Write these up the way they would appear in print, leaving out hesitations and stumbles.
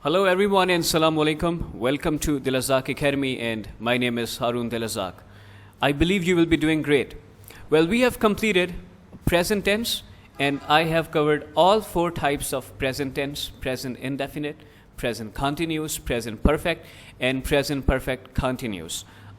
Hello everyone and Assalamu alaikum. Welcome to Dilazak Academy and my name is Harun Dilazak. I believe you will be doing great. Well, we have completed present tense and I have covered all four types of present tense: present indefinite, present continuous, present perfect and present perfect continuous.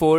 four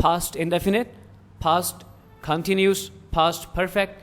past indefinite, past continuous, past perfect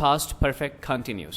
past perfect continuous.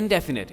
Indefinite,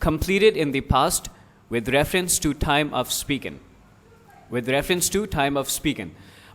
completed in the past with reference to time of speaking. With reference to time of speaking.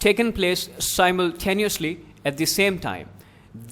taken place simultaneously at the same time.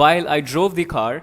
While I drove the car,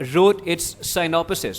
wrote its synopsis.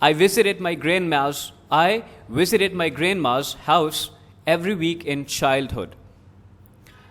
I visited my grandma's house every week in childhood.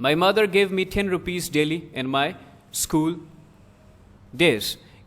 My mother gave me 10 rupees daily in my school days.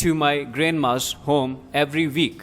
to my grandma's home every week.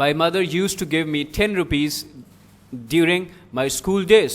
My mother used to give me 10 rupees during my school days.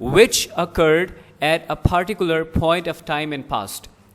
which occurred at a particular point of time in past.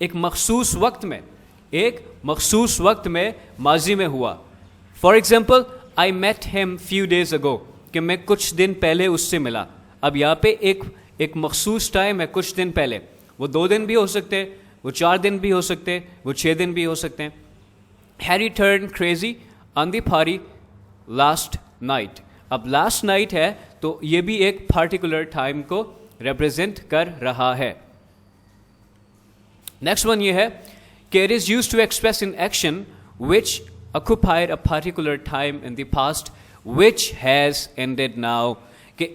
ایک مخصوص وقت میں ماضی میں ہوا. For example I met him few days ago, کہ میں کچھ دن پہلے اس سے ملا. اب یہاں پہ ایک مخصوص ٹائم ہے, کچھ دن پہلے. وہ 2 دن بھی ہو سکتے ہیں, وہ 4 دن بھی ہو سکتے ہیں, وہ 6 دن بھی ہو سکتے ہیں. ہیری ٹرن کریزی آن دی پارٹی لاسٹ نائٹ. اب لاسٹ نائٹ ہے تو یہ بھی ایک پارٹیکولر ٹائم کو ریپرزینٹ کر رہا ہے. نیکسٹ ون یہ ہے کہ it is used to express an action which occupied a particular time in the past which has ended now. کہ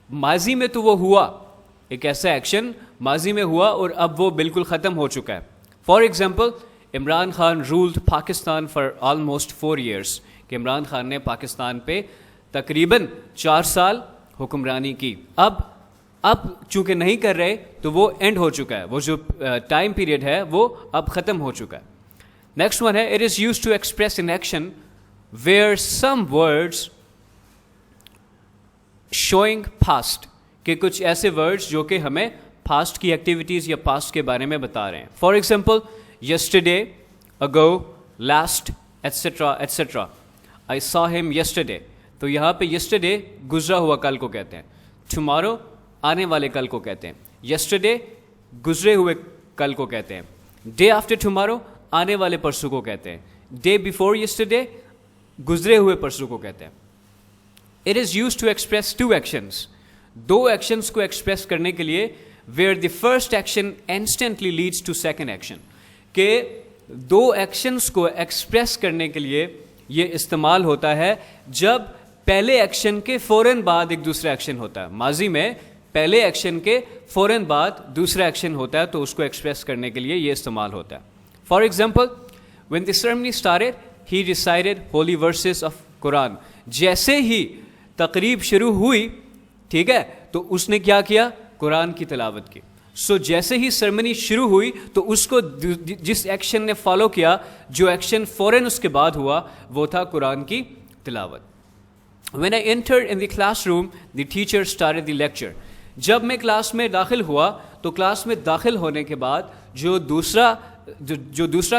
ماضی میں تو وہ ہوا, ایک ایسا ایکشن ماضی میں ہوا اور اب وہ بالکل ختم ہو چکا ہے. For example Imran Khan ruled Pakistan for almost 4 years, کہ عمران خان نے پاکستان پہ تقریباً 4 سال حکمرانی کی. اب چونکہ نہیں کر رہے تو وہ اینڈ ہو چکا ہے, وہ جو ٹائم پیریڈ ہے وہ اب ختم ہو چکا ہے. نیکسٹ ون ہے it is used to express an action where some words showing past, کہ کچھ ایسے ورڈس جو کہ ہمیں پاسٹ کی ایکٹیویٹیز یا پاسٹ کے بارے میں بتا رہے ہیں. فار ایگزامپل یسٹرڈے, اگو, لاسٹ, ایٹسٹرا ایٹسٹرا. آئی سا ہم یسٹرڈے, تو یہاں پہ یسٹرڈے گزرا ہوا کل کو کہتے ہیں. ٹمارو آنے والے کل کو کہتے ہیں. یسٹرڈے گزرے ہوئے کل کو کہتے ہیں. ڈے آفٹر ٹمارو آنے والے پرسوں کو کہتے ہیں. ڈے بیفور یسٹرڈے گزرے ہوئے پرسوں کو کہتے ہیں. It is used to express 2 actions, 2 actions کو ایکسپریس کرنے کے لیے where the first action instantly leads to second action, کہ 2 actions کو ایکسپریس کرنے کے لیے یہ استعمال ہوتا ہے جب پہلے ایکشن کے فوراً بعد ایک دوسرا ایکشن ہوتا ہے. ماضی میں پہلے ایکشن کے فوراً بعد دوسرا ایکشن ہوتا ہے تو اس کو ایکسپریس کرنے کے لیے یہ استعمال ہوتا ہے. For example, when the ceremony started, he recited holy verses of Quran. جیسے ہی تقریب شروع ہوئی, ٹھیک ہے, تو اس نے کیا کیا, قرآن کی تلاوت کی. سو جیسے ہی سرمنی شروع ہوئی تو اس کو جس ایکشن نے فالو کیا, جو ایکشن فوراً اس کے بعد ہوا, وہ تھا قرآن کی تلاوت. When I entered in the classroom, the teacher started the lecture. جب میں کلاس میں داخل ہوا تو کلاس میں داخل ہونے کے بعد جو دوسرا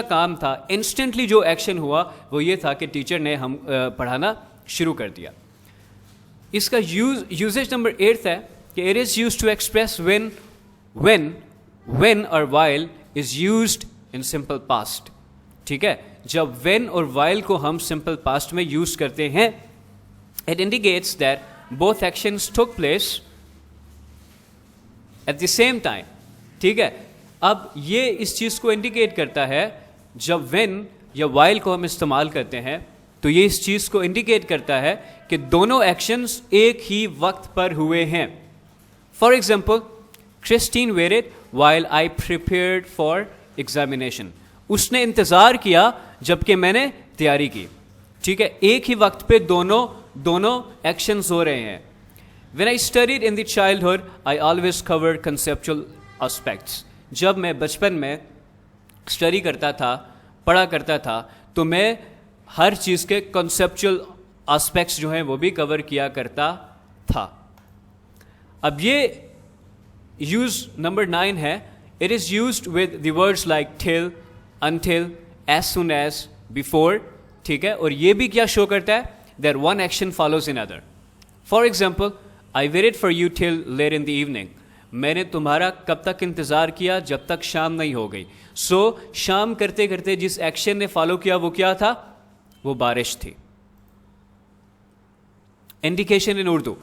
کام تھا, انسٹنٹلی جو ایکشن ہوا وہ یہ تھا کہ ٹیچر نے ہم پڑھانا شروع کر دیا. اس کا یوزیج نمبر 8 ہے کہ it is used to express when اور while is used in simple past. ٹھیک ہے, جب when اور while کو ہم سمپل پاسٹ میں یوز کرتے ہیں, it indicates that both actions took place at the same time. ٹھیک ہے, اب یہ اس چیز کو انڈیکیٹ کرتا ہے, جب when یا while کو ہم استعمال کرتے ہیں تو یہ اس چیز کو انڈیکیٹ کرتا ہے کہ دونوں ایکشنز ایک ہی وقت پر ہوئے ہیں. For example Christine waited while I prepared for examination. اس نے انتظار کیا جبکہ میں نے تیاری کی. ٹھیک ہے, ایک ہی وقت پہ دونوں ایکشنز ہو رہے ہیں. When I studied in the childhood, I always covered conceptual aspects. جب میں بچپن میں اسٹڈی کرتا تھا, پڑھا کرتا تھا, تو میں ہر چیز کے کنسیپچل آسپیکٹس جو ہیں وہ بھی کور کیا کرتا تھا. اب یہ یوز نمبر 9 ہے. It is used with the words like till, until, as soon as, before. ٹھیک ہے, اور یہ بھی کیا شو کرتا ہے, that one action follows another. For example, I waited for you till late in the evening. میں نے تمہارا کب تک انتظار کیا, جب تک شام نہیں ہو گئی. سو شام کرتے کرتے جس ایکشن نے فالو کیا وہ کیا تھا, وہ بارش تھی. انڈیکیشن ان اردو,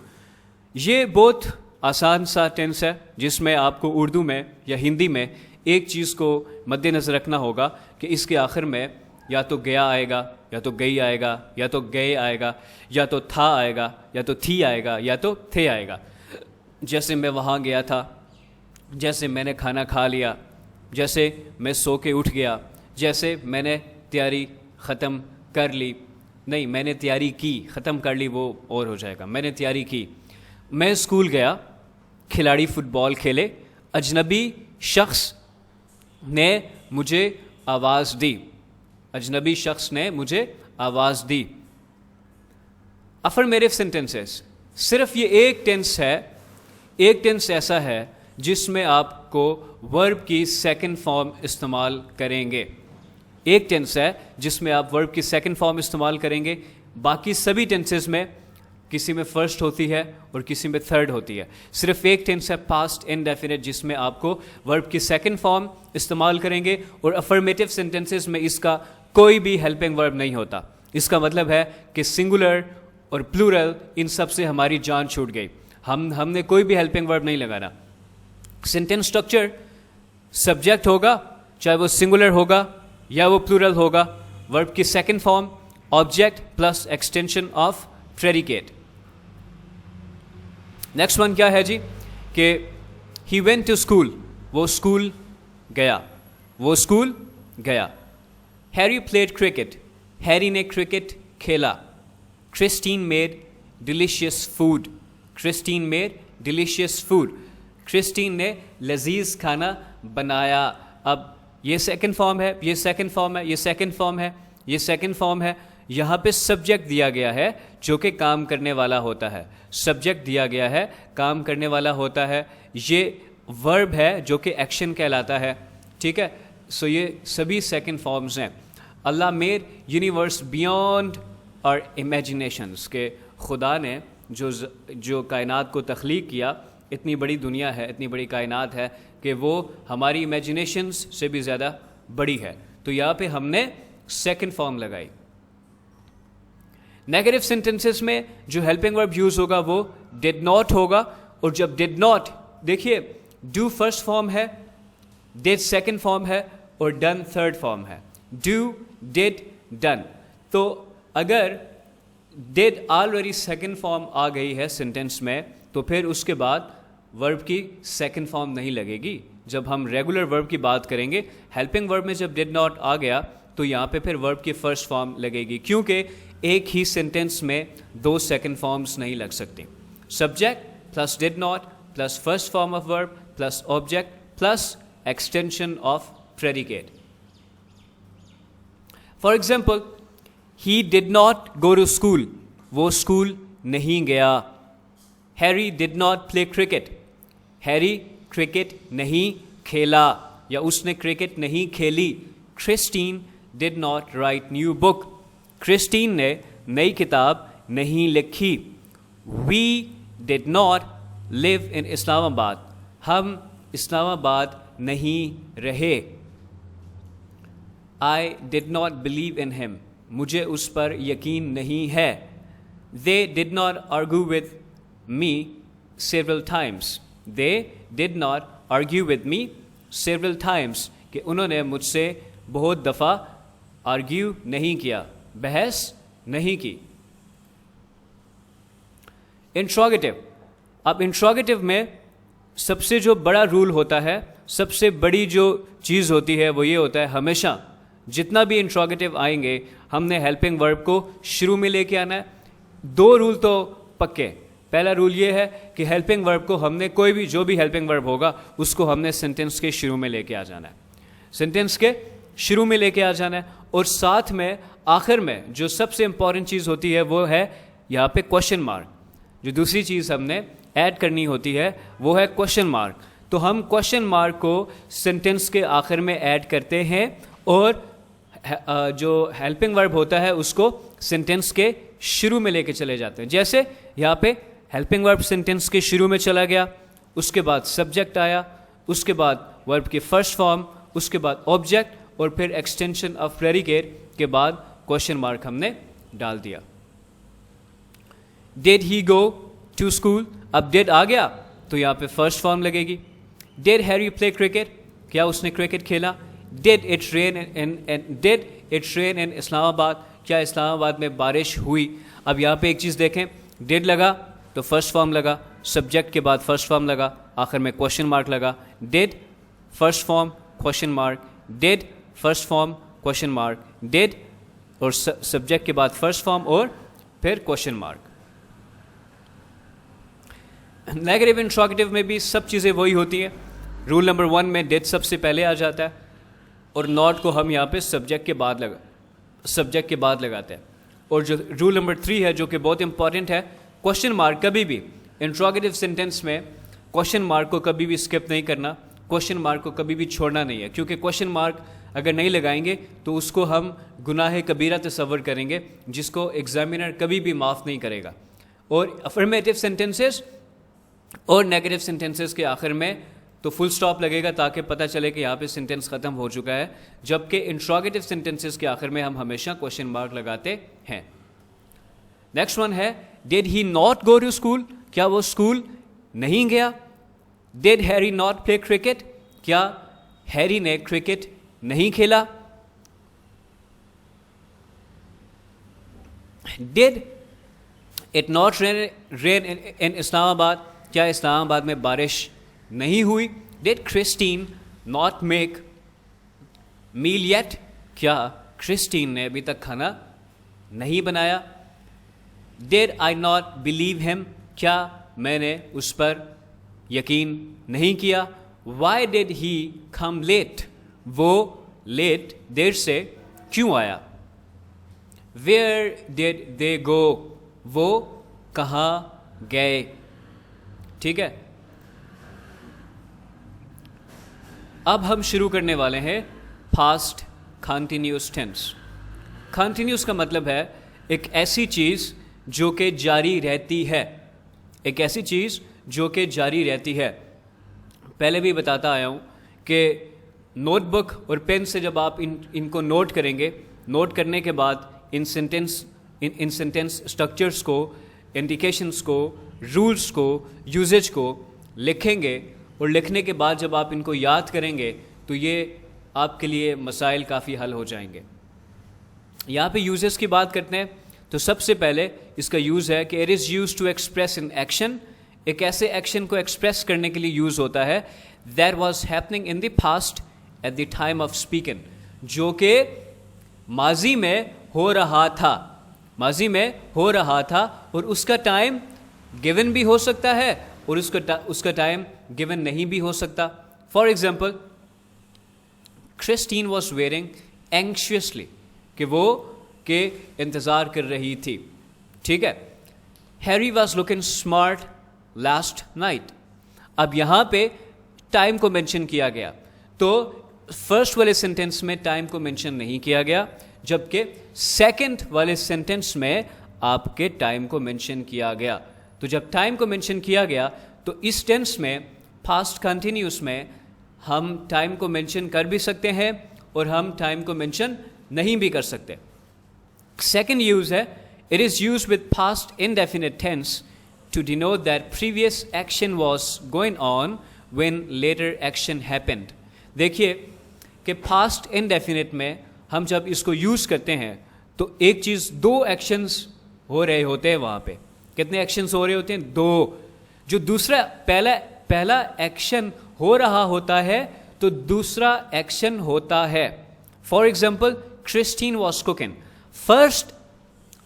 یہ بہت آسان سا ٹینس ہے جس میں آپ کو اردو میں یا ہندی میں ایک چیز کو مد نظر رکھنا ہوگا کہ اس کے آخر میں یا تو گیا آئے گا, یا تو گئی آئے گا, یا تو گئے آئے گا, یا تو تھا آئے گا, یا تو تھی آئے گا, یا تو تھے آئے گا. جیسے میں وہاں گیا تھا, جیسے میں نے کھانا کھا لیا, جیسے میں سو کے اٹھ گیا, جیسے میں نے تیاری ختم کر لی. نہیں, میں نے تیاری کی, ختم کر لی وہ اور ہو جائے گا. میں نے تیاری کی. میں اسکول گیا, کھلاڑی فٹ بال کھیلے, اجنبی شخص نے مجھے آواز دی. اجنبی شخص نے مجھے آواز دی. افرمیٹیو سینٹینسز, صرف یہ ایک ٹینس ہے, ایک ٹینس ایسا ہے جس میں آپ کو ورب کی سیکنڈ فارم استعمال کریں گے. ایک ٹینس ہے جس میں آپ ورب کی سیکنڈ فارم استعمال کریں گے. باقی سبھی ٹینسز میں کسی میں فرسٹ ہوتی ہے اور کسی میں تھرڈ ہوتی ہے. صرف ایک ٹینس ہے پاسٹ انڈیفینٹ جس میں آپ کو ورب کی سیکنڈ فارم استعمال کریں گے, اور افرمیٹیو سینٹینسز میں اس کا کوئی بھی ہیلپنگ ورب نہیں ہوتا. اس کا مطلب ہے کہ سنگولر اور پلورل ان سب سے ہماری جان چھوٹ گئی. ہم نے کوئی بھی ہیلپنگ ورب نہیں لگانا. سینٹینس اسٹرکچر سبجیکٹ ہوگا, چاہے وہ سنگولر ہوگا یا وہ پلورل ہوگا. ورب کی second form object plus extension of predicate. Next one کیا ہے جی کہ ہی وینٹ ٹو اسکول, وہ اسکول گیا, وہ اسکول گیا. ہیری پلیڈ کرکٹ, ہیری نے کرکٹ کھیلا. Christine made delicious food, Christine made delicious food, Christine نے لذیذ کھانا بنایا. اب یہ سیکنڈ فارم ہے, یہ سیکنڈ فارم ہے, یہ سیکنڈ فارم ہے, یہ سیکنڈ فارم ہے. یہاں پہ سبجیکٹ دیا گیا ہے جو کہ کام کرنے والا ہوتا ہے. سبجیکٹ دیا گیا ہے کام کرنے والا ہوتا ہے. یہ ورب ہے جو کہ ایکشن کہلاتا ہے. ٹھیک ہے, سو یہ سبھی سیکنڈ فارمز ہیں. اللہ میڈ یونیورس بیونڈ اور امیجنیشنز, کہ خدا نے جو کائنات کو تخلیق کیا, اتنی بڑی دنیا ہے, اتنی بڑی کائنات ہے کہ وہ ہماری امیجنیشنز سے بھی زیادہ بڑی ہے. تو یہاں پہ ہم نے سیکنڈ فارم لگائی. نیگیٹو سینٹینسز میں جو ہیلپنگ ورب یوز ہوگا وہ ڈیڈ ناٹ ہوگا. اور جب ڈیڈ ناٹ, دیکھیے ڈو فرسٹ فارم ہے, ڈیڈ سیکنڈ فارم ہے, اور ڈن تھرڈ فارم ہے. Do, did, done. تو اگر ڈیڈ آلریڈی سیکنڈ فارم آ گئی ہے سینٹینس میں, تو پھر اس کے بعد ورب کی سیکنڈ فارم نہیں لگے گی. جب ہم ریگولر ورب کی بات کریں گے, ہیلپنگ ورب میں جب ڈیڈ ناٹ آ گیا تو یہاں پہ پھر ورب کی فرسٹ فارم لگے گی, کیونکہ ایک ہی سینٹینس میں دو سیکنڈ فارمز نہیں لگ سکتی. Subject plus did not plus first form of verb plus object plus extension of predicate. For example, he did not go to school, وہ اسکول نہیں گیا. Harry did not play cricket, Harry cricket نہیں کھیلا یا اس نے cricket نہیں کھیلی. Christine did not write new book, Christine نے نئی کتاب نہیں لکھی. وی ڈڈ ناٹ لیو ان اسلام آباد, ہم اسلام آباد نہیں رہے. آئی ڈڈ ناٹ بلیو ان ہم, مجھے اس پر یقین نہیں ہے. They did not argue with me several times, they did not argue with me several times, کہ انہوں نے مجھ سے بہت دفعہ آرگیو نہیں کیا, بحث نہیں کی. انٹروگیٹو, اب انٹروگیٹو میں سب سے جو بڑا رول ہوتا ہے, سب سے بڑی جو چیز ہوتی ہے وہ یہ ہوتا ہے, ہمیشہ جتنا بھی انٹروگیٹو آئیں گے ہم نے ہیلپنگ ورب کو شروع میں لے کے آنا ہے. دو رول تو پکے. پہلا رول یہ ہے کہ ہیلپنگ ورب کو ہم نے کوئی بھی جو بھی ہیلپنگ ورب ہوگا اس کو ہم نے سینٹینس کے شروع میں لے کے آ جانا ہے, سینٹینس کے شروع میں لے کے آ جانا ہے. اور ساتھ میں آخر میں جو سب سے امپورٹنٹ چیز ہوتی ہے وہ ہے یہاں پہ کوشچن مارک. جو دوسری چیز ہم نے ایڈ کرنی ہوتی ہے وہ ہے کوشچن مارک. تو ہم کوشچن مارک کو سینٹینس کے آخر میں ایڈ کرتے ہیں, اور جو ہیلپنگ ورب ہوتا ہے اس کو سینٹینس کے شروع میں لے کے چلے جاتے ہیں. جیسے یہاں پہ ہیلپنگ ورب سینٹینس کے شروع میں چلا گیا, اس کے بعد سبجیکٹ آیا, اس کے بعد ورب کی فرسٹ فارم, اس کے بعد آبجیکٹ, اور پھر ایکسٹینشن آف پریڈیکیٹ کے بعد کوشچن مارک ہم نے ڈال دیا. Did he go to school, اب ڈیڈ آ گیا تو یہاں پہ فرسٹ فارم لگے گی. ڈیڈ ہیری پلے کرکٹ, کیا اس نے کرکٹ کھیلا. Did it rain in Islamabad, کیا اسلام آباد میں بارش ہوئی. اب یہاں پہ ایک چیز دیکھیں, ڈیڈ لگا تو فرسٹ فارم لگا, سبجیکٹ کے بعد فرسٹ فارم لگا, آخر میں کوشچن مارک لگا. Did first form question mark, did first form question mark, did اور سبجیکٹ کے بعد فرسٹ فارم اور پھر کوشچن مارک. نیگیٹو انٹروگیٹو میں بھی سب چیزیں وہی ہوتی ہیں. رول نمبر 1 میں ڈیڈ سب سے پہلے آ جاتا ہے, اور ناٹ کو ہم یہاں پہ سبجیکٹ کے بعد لگاتے ہیں. اور جو رول نمبر 3 ہے جو کہ بہت امپورٹنٹ ہے, کوشچن مارک کبھی بھی انٹروگیٹو سینٹینس میں کوشچن مارک کو کبھی بھی اسکپ نہیں کرنا, کوشچن مارک کو کبھی بھی چھوڑنا نہیں ہے, کیونکہ کوشچن مارک اگر نہیں لگائیں گے تو اس کو ہم گناہ کبیرہ تصور کریں گے, جس کو ایگزامینر کبھی بھی معاف نہیں کرے گا. اور افرمیٹیو سینٹینسز اور نیگیٹو سینٹینسز کے آخر میں تو فل سٹاپ لگے گا تاکہ پتہ چلے کہ یہاں پہ سینٹینس ختم ہو چکا ہے, جبکہ انٹروگیٹو سینٹینسز کے آخر میں ہم ہمیشہ کوشچن مارک لگاتے ہیں. نیکسٹ ون ہے did he not go to school, کیا وہ اسکول نہیں گیا. Did Harry not play cricket, کیا ہیری نے کرکٹ نہیں کھیلا. Did it not rain in Islamabad, کیا اسلام آباد میں بارش نہیں ہوئی. Did Christine not make meal yet, کیا کرسٹین نے ابھی تک کھانا نہیں بنایا. Did I not believe him, کیا میں نے اس پر یقین نہیں کیا. Y did he come late, وہ لیٹ دیر سے کیوں آیا. ویئر ڈیڈ دے گو, وہ کہاں گئے. ٹھیک ہے, اب ہم شروع کرنے والے ہیں پاسٹ کنٹینیوس ٹینس. کنٹینیوس کا مطلب ہے ایک ایسی چیز جو کہ جاری رہتی ہے, ایک ایسی چیز جو کہ جاری رہتی ہے. پہلے بھی بتاتا آیا ہوں کہ نوٹ بک اور پین سے جب آپ ان کو نوٹ کریں گے, نوٹ کرنے کے بعد ان سینٹینس اسٹرکچرس کو, انڈیکیشنس کو, رولس کو, یوزیج کو لکھیں گے, اور لکھنے کے بعد جب آپ ان کو یاد کریں گے تو یہ آپ کے لیے مسائل کافی حل ہو جائیں گے. یہاں پہ یوزز کی بات کرتے ہیں تو سب سے پہلے اس کا یوز ہے کہ it is used to express an action, ایک ایسے ایکشن کو ایکسپریس کرنے کے لیے یوز ہوتا ہے that was happening in the past at the time of speaking, جو کہ ماضی میں ہو رہا تھا, ماضی میں ہو رہا تھا, اور اس کا ٹائم گیون بھی ہو سکتا ہے اور اس کا ٹائم گیون نہیں بھی ہو سکتا. For example Christine was waiting anxiously, کہ وہ کہ انتظار کر رہی تھی. ٹھیک ہے, Harry was looking smart last night. اب یہاں پہ ٹائم کو مینشن کیا گیا, تو فرسٹ والے سینٹینس میں ٹائم کو مینشن نہیں کیا گیا, جبکہ سیکنڈ والے سینٹینس میں آپ کے ٹائم کو مینشن کیا گیا. تو جب ٹائم کو مینشن کیا گیا تو اس ٹینس میں پاسٹ کنٹینیوس میں ہم ٹائم کو مینشن کر بھی سکتے ہیں اور ہم ٹائم کو مینشن نہیں بھی کر سکتے. سیکنڈ یوز ہے it is used with past indefinite tense to denote that previous action was going on when later action happened. دیکھیے کہ پاسٹ انڈیفینٹ میں ہم جب اس کو یوز کرتے ہیں تو ایک چیز, دو ایکشنز ہو رہے ہوتے ہیں وہاں پہ. کتنے ایکشنز ہو رہے ہوتے ہیں؟ دو. جو دوسرا پہلا ایکشن ہو رہا ہوتا ہے تو دوسرا ایکشن ہوتا ہے. For example Christine was cooking, first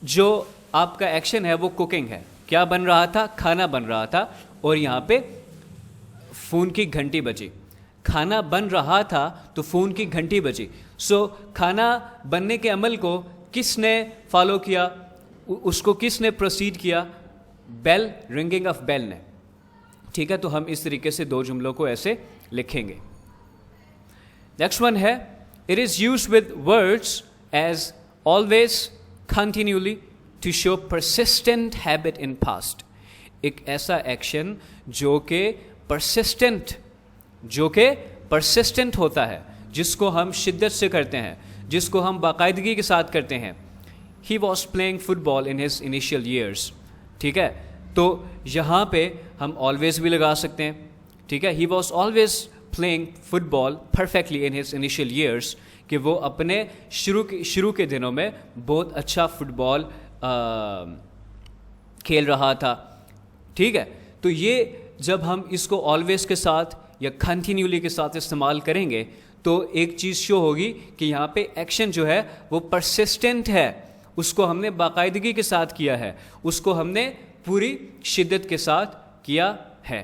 جو آپ کا ایکشن ہے وہ کوکنگ ہے. کیا بن رہا تھا؟ کھانا بن رہا تھا, اور یہاں پہ فون کی گھنٹی بجی. کھانا بن رہا تھا تو فون کی گھنٹی بجی. سو کھانا بننے کے عمل کو کس نے فالو کیا, اس کو کس نے پروسیڈ کیا؟ بیل, رنگنگ آف بیل نے. ٹھیک ہے, تو ہم اس طریقے سے دو جملوں کو ایسے لکھیں گے. نیکسٹ ون ہے it is used with words as always continually to show persistent habit in past. ایک ایسا ایکشن جو کہ پرسسٹنٹ ہوتا ہے, جس کو ہم شدت سے کرتے ہیں, جس کو ہم باقاعدگی کے ساتھ کرتے ہیں. He was playing football in his initial years. ٹھیک ہے, تو یہاں پہ ہم آلویز بھی لگا سکتے ہیں. ٹھیک ہے, he was always playing football perfectly in his initial years, کہ وہ اپنے شروع کے دنوں میں بہت اچھا فٹ بال کھیل رہا تھا. ٹھیک ہے, تو یہ جب ہم اس کو آلویز کے ساتھ یا کنٹینیولی کے ساتھ استعمال کریں گے تو ایک چیز شو ہوگی کہ یہاں پہ ایکشن جو ہے وہ پرسسٹنٹ ہے, اس کو ہم نے باقاعدگی کے ساتھ کیا ہے, اس کو ہم نے پوری شدت کے ساتھ کیا ہے.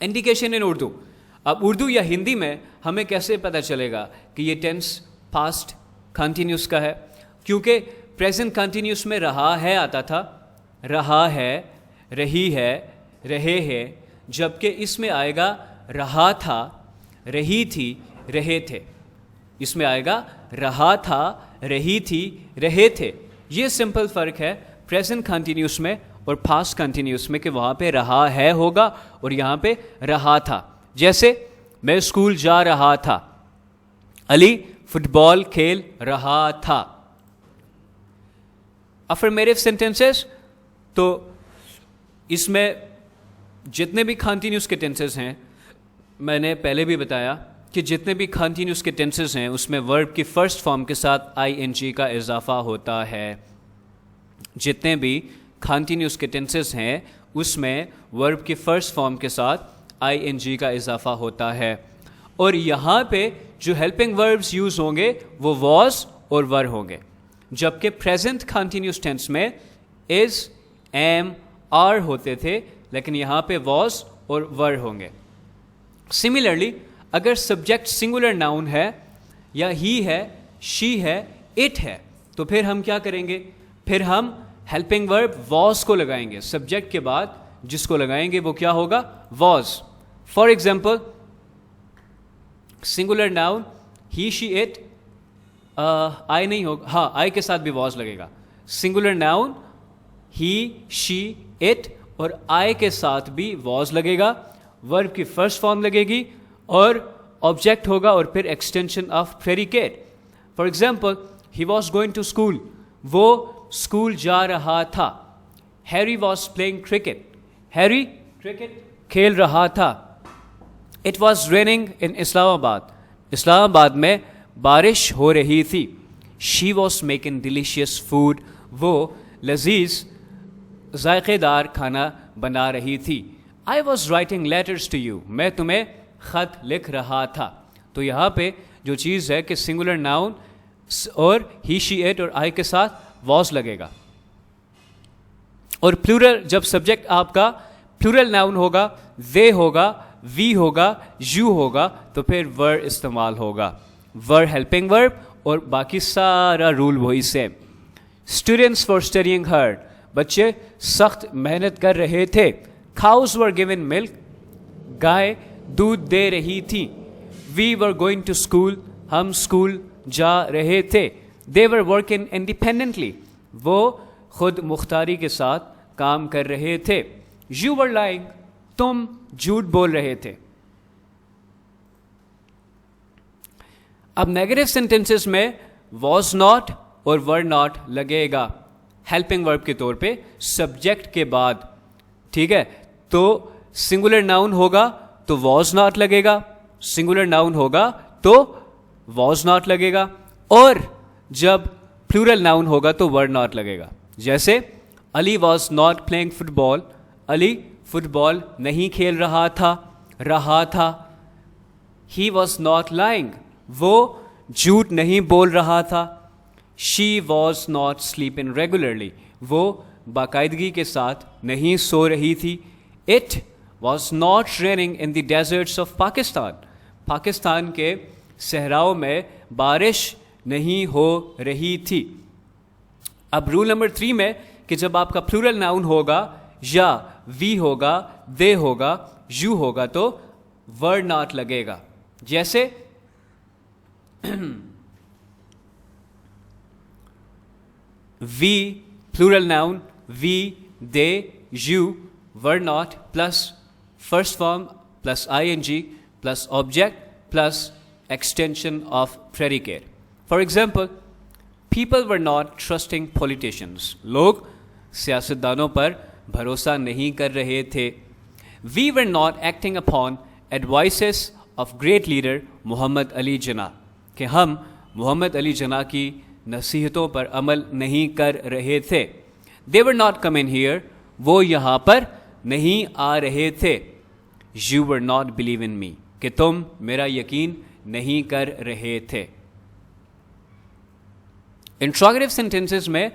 انڈیکیشن ان اردو. اب اردو یا ہندی میں ہمیں کیسے پتہ چلے گا کہ یہ ٹینس پاسٹ کنٹینیوس کا ہے؟ کیونکہ پریزنٹ کنٹینیوس میں رہا ہے آتا تھا, رہا ہے, رہی ہے, رہے ہیں, جبکہ اس میں آئے گا رہا تھا, رہی تھی, رہے تھے. اس میں آئے گا رہا تھا, رہی تھی, رہے تھے. یہ سمپل فرق ہے پریزنٹ کنٹینیوس میں اور پاسٹ کنٹینیوس میں کہ وہاں پہ رہا ہے ہوگا اور یہاں پہ رہا تھا. جیسے میں اسکول جا رہا تھا, علی فٹ بال کھیل رہا تھا. افرمیٹو سینٹینسز, تو اس میں جتنے بھی کنٹینیوس کے ٹینسز ہیں, میں نے پہلے بھی بتایا کہ جتنے بھی کنٹینیوس کے ٹینسز ہیں اس میں ورب کی فرسٹ فارم کے ساتھ آئی این جی کا اضافہ ہوتا ہے. جتنے بھی کنٹینیوس کے ٹینسز ہیں اس میں ورب کی فرسٹ فارم کے ساتھ آئی این جی کا اضافہ ہوتا ہے. اور یہاں پہ جو ہیلپنگ وربز یوز ہوں گے وہ واز اور ور ہوں گے, جبکہ پریزنٹ کنٹینیوس ٹینس میں از, ایم, آر ہوتے تھے, لیکن یہاں پہ واز اور ور ہوں گے. سملرلی اگر سبجیکٹ سنگولر ناؤن ہے یا ہی ہے, شی ہے, اٹ ہے, تو پھر ہم کیا کریں گے؟ پھر ہم ہیلپنگ ورب واز کو لگائیں گے. سبجیکٹ کے بعد جس کو لگائیں گے وہ کیا ہوگا؟ Was. For example singular noun he, she, it, I نہیں ہوگا, ہاں آئی کے ساتھ بھی واز لگے گا. Singular noun he, she, it اور آئی کے ساتھ بھی واز لگے گا. ورب کی فرسٹ فارم لگے گی اور آبجیکٹ ہوگا اور پھر extension of predicate. For example he was going to school, وہ اسکول جا رہا تھا. Harry was playing cricket, Harry cricket کھیل رہا تھا. It was raining in Islamabad, Islamabad میں بارش ہو رہی تھی. She was making delicious food, وہ لذیذ ذائقے دار کھانا بنا رہی تھی. I was writing letters to you, میں تمہیں خط لکھ رہا تھا. تو یہاں پہ جو چیز ہے کہ سنگولر ناؤن اور ہی, شی, اٹ اور آئی کے ساتھ واز لگے گا. اور پلورل, جب سبجیکٹ آپ کا پلورل ناؤن ہوگا, دے ہوگا, وی ہوگا, یو ہوگا, تو پھر ور استعمال ہوگا. ور ہیلپنگ ورب اور باقی سارا رول وہی same. Students for studying hard, بچے سخت محنت کر رہے تھے. کھاؤز ور گیون ملک, گائے دودھ دے رہی تھی. وی ور گوئنگ ٹو اسکول, ہم اسکول جا رہے تھے. دے ور ورکنگ انڈیپینڈنٹلی, وہ خود مختاری کے ساتھ کام کر رہے تھے. یو ور لائنگ, تم جھوٹ بول رہے تھے. اب نیگیٹو سینٹینسز میں واز ناٹ اور ور ناٹ لگے گا ہیلپنگ ورب کے طور پہ سبجیکٹ کے بعد. ٹھیک ہے, تو سنگولر ناؤن ہوگا تو واز ناٹ لگے گا, سنگولر ناؤن ہوگا تو واز ناٹ لگے گا, اور جب پلورل ناؤن ہوگا تو ور ناٹ لگے گا. جیسے Ali was not playing football, Ali football نہیں کھیل رہا تھا. ہی واز ناٹ لائنگ, وہ جھوٹ نہیں بول رہا تھا. She was not sleeping regularly, وہ باقاعدگی کے ساتھ نہیں سو رہی تھی. It was not raining in the deserts of Pakistan, Pakistan کے صحراؤں میں بارش نہیں ہو رہی تھی. اب رول نمبر 3 میں کہ جب آپ کا پلورل ناؤن ہوگا یا وی ہوگا, دے ہوگا, یو ہوگا تو ور ناٹ لگے گا. جیسے we plural noun we, they, you, were not plus first form plus I N G plus object plus extension of predicate. For example people were not trusting politicians, لوگ سیاستدانوں پر بھروسہ نہیں کر رہے تھے. We were not acting upon advices of great leader Muhammad Ali Jinnah, کہ ہم محمد علی جناح کی نصیحتوں پر عمل نہیں کر رہے تھے. They were not coming here, وہ یہاں پر نہیں آ رہے تھے. You were not believe in me, کہ تم میرا یقین نہیں کر رہے تھے. انٹراگیٹو سینٹینسز میں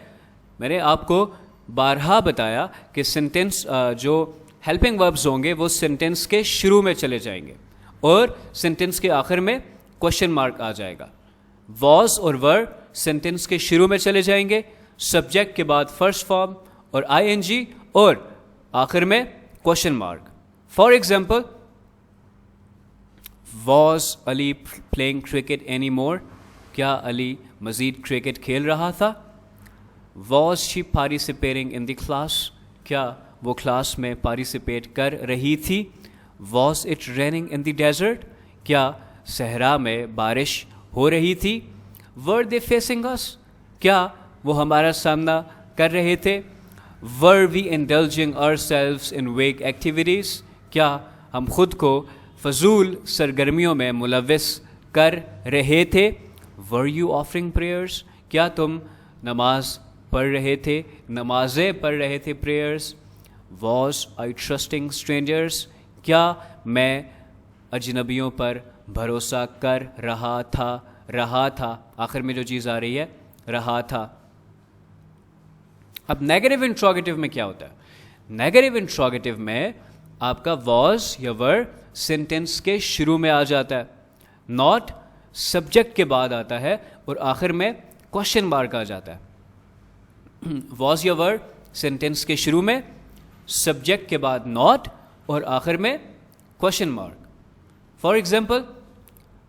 میں نے آپ کو بارہا بتایا کہ سینٹینس جو ہیلپنگ وربز ہوں گے وہ سینٹینس کے شروع میں چلے جائیں گے اور سینٹینس کے آخر میں کوشچن مارک آ جائے گا. واز اور ور سینٹینس کے شروع میں چلے جائیں گے, سبجیکٹ کے بعد فرسٹ فارم اور آئی این جی, اور آخر میں question mark. For example, was Ali playing cricket anymore? کیا علی مزید کرکٹ کھیل رہا تھا؟ Was she participating in the class? کیا وہ کلاس میں پارٹیسپیٹ کر رہی تھی؟ Was it raining in the desert? کیا صحرا میں بارش ہو رہی تھی؟ Were they facing us? کیا وہ ہمارا سامنا کر رہے تھے؟ Were we indulging ourselves in vague activities? کیا ہم خود کو فضول سرگرمیوں میں ملوث کر رہے تھے؟ Were you offering prayers? کیا تم نماز پڑھ رہے تھے، نمازیں پڑھ رہے تھے prayers? Was I trusting strangers? کیا میں اجنبیوں پر بھروسہ کر رہا تھا آخر میں جو چیز آ رہی ہے رہا تھا. اب نیگیٹو انٹروگیٹو میں کیا ہوتا ہے؟ نیگیٹو انٹروگیٹو میں آپ کا was یا were سینٹینس کے شروع میں آ جاتا ہے، not سبجیکٹ کے بعد آتا ہے اور آخر میں کوشچن مارک آ جاتا ہے. was یا were سینٹینس کے شروع میں، سبجیکٹ کے بعد not اور آخر میں question mark. For example,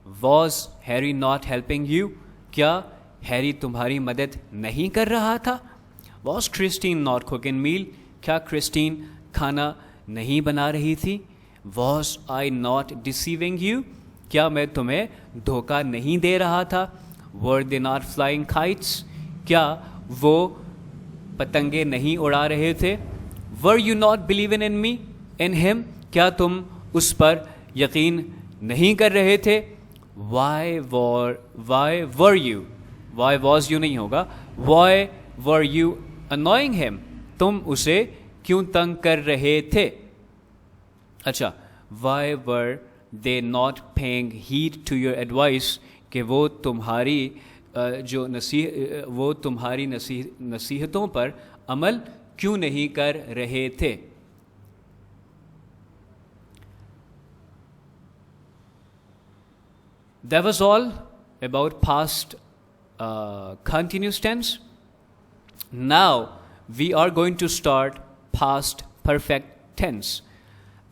was Harry not helping you? کیا ہیری تمہاری مدد نہیں کر رہا تھا؟ Was Christine not cooking meal? کیا کرسٹین کھانا نہیں بنا رہی تھی؟ Was I not deceiving you? کیا میں تمہیں دھوکہ نہیں دے رہا تھا؟ Were they not flying kites? کیا وہ پتنگیں نہیں اڑا رہے تھے؟ Were you not believing in me, in him? کیا تم اس پر یقین نہیں کر رہے تھے؟ Why were you? Why was you نہیں ہوگا. Why were you annoying him? تم اسے کیوں تنگ کر رہے تھے؟ اچھا، why were they not paying heed to your advice? کہ وہ تمہاری نصیحتوں پر عمل کیوں نہیں کر رہے تھے؟ That was all about past continuous tense. Now we are going to start past perfect tense.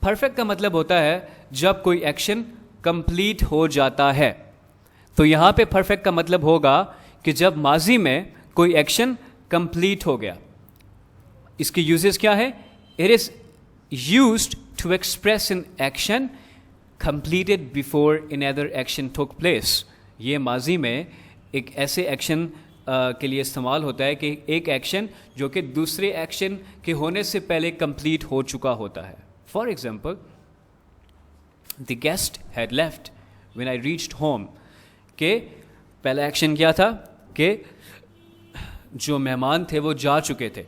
Perfect کا مطلب ہوتا ہے جب کوئی ایکشن کمپلیٹ ہو جاتا ہے. تو یہاں پہ پرفیکٹ کا مطلب ہوگا کہ جب ماضی میں کوئی ایکشن کمپلیٹ ہو گیا. اس کی یوزز کیا ہے؟ It is used to express an action completed before another action took place. یہ ماضی میں ایک ایسے ایکشن کے لیے استعمال ہوتا ہے کہ ایک ایکشن جو کہ دوسرے ایکشن کے ہونے سے پہلے کمپلیٹ ہو چکا ہوتا ہے. For example, the guest had left when I reached home. کہ پہلا ایکشن کیا تھا کہ جو مہمان تھے وہ جا چکے تھے.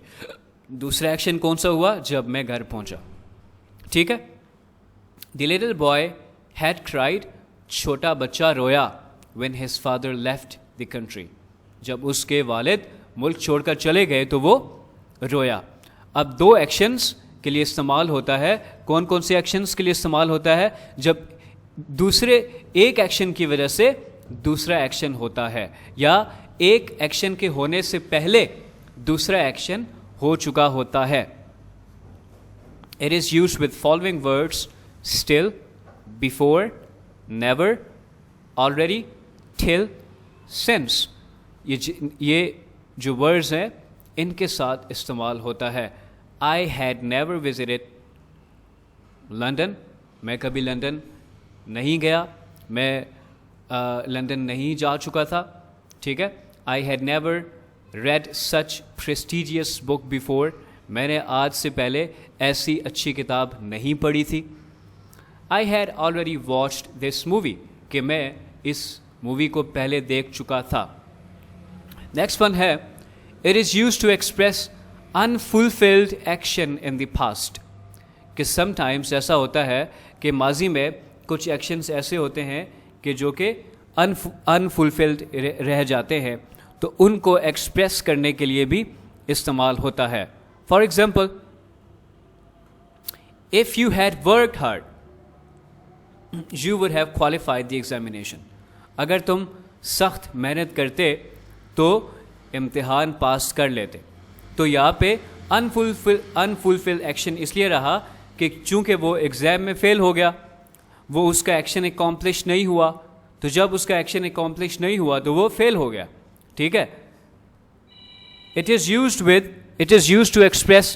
دوسرا ایکشن کون سا ہوا؟ جب میں گھر پہنچا. ٹھیک ہے. The little boy had cried. چھوٹا بچہ رویا when his father left the country. جب اس کے والد ملک چھوڑ کر چلے گئے تو وہ رویا. اب دو ایکشنز کے لیے استعمال ہوتا ہے. کون کون سے ایکشنز کے لیے استعمال ہوتا ہے؟ جب دوسرے ایک ایکشن کی وجہ سے دوسرا ایکشن ہوتا ہے یا ایک ایکشن کے ہونے سے پہلے دوسرا ایکشن ہو چکا ہوتا ہے. It is used with following words: still, before, never, already, till, since. یہ جو ورڈز ہیں ان کے ساتھ استعمال ہوتا ہے. I had never visited London. میں کبھی لندن نہیں گیا، میں لندن نہیں جا چکا تھا. ٹھیک ہے. I had never read such prestigious book before. میں نے آج سے پہلے ایسی اچھی کتاب نہیں پڑھی تھی. I had already watched this movie. کہ میں اس مووی کو پہلے دیکھ چکا تھا. نیکسٹ ون ہے it is used to express unfulfilled action in the past. کہ sometimes ایسا ہوتا ہے کہ ماضی میں کچھ ایکشنز ایسے ہوتے ہیں کہ جو کہ unfulfilled رہ جاتے ہیں تو ان کو ایکسپریس کرنے کے لیے بھی استعمال ہوتا ہے. For example, if you had worked hard you would have qualified the examination. اگر تم سخت محنت کرتے تو امتحان پاس کر لیتے. تو یہاں پہ unfulfilled ایکشن اس لیے رہا کہ چونکہ وہ ایگزام میں فیل ہو گیا, وہ اس کا ایکشن اکمپلش نہیں ہوا, تو جب اس کا ایکشن اکمپلش نہیں ہوا تو وہ فیل ہو گیا. ٹھیک ہے. It is used to express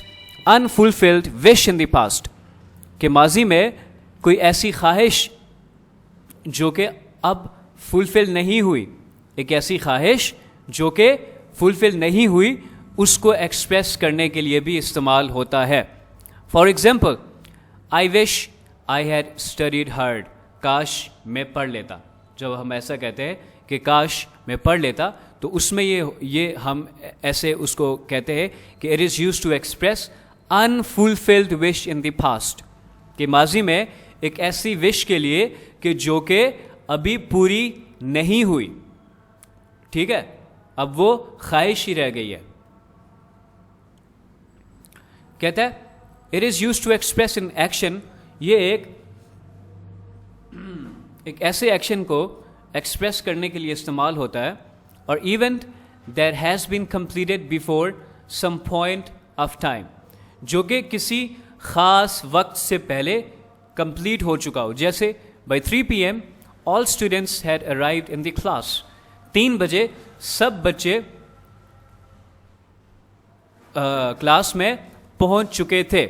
unfulfilled wish in the past, کہ ماضی میں کوئی ایسی خواہش جو کہ اب فلفل نہیں ہوئی, ایک ایسی خواہش جو کہ فلفل نہیں ہوئی, اس کو ایکسپریس کرنے کے لیے بھی استعمال ہوتا ہے. For example, I wish I had studied hard, کاش میں پڑھ لیتا. جب ہم ایسا کہتے ہیں کہ کاش میں پڑھ لیتا, تو اس میں یہ ہم ایسے اس کو کہتے ہیں کہ it is used to express unfulfilled wish in the past, کہ ماضی میں ایک ایسی وش کے لیے کہ جو کہ ابھی پوری نہیں ہوئی. ٹھیک ہے, اب وہ خواہش ہی رہ گئی ہے. کہتا ہے it is used to express an action, یہ ایک ایسے ایکشن کو ایکسپریس کرنے کے لیے استعمال ہوتا ہے, اور event that has been completed before some point of time, جو کہ کسی خاص وقت سے پہلے کمپلیٹ ہو چکا ہو. جیسے by 3 PM all students had arrived in the class, 3 بجے سب بچے کلاس میں پہنچ چکے تھے.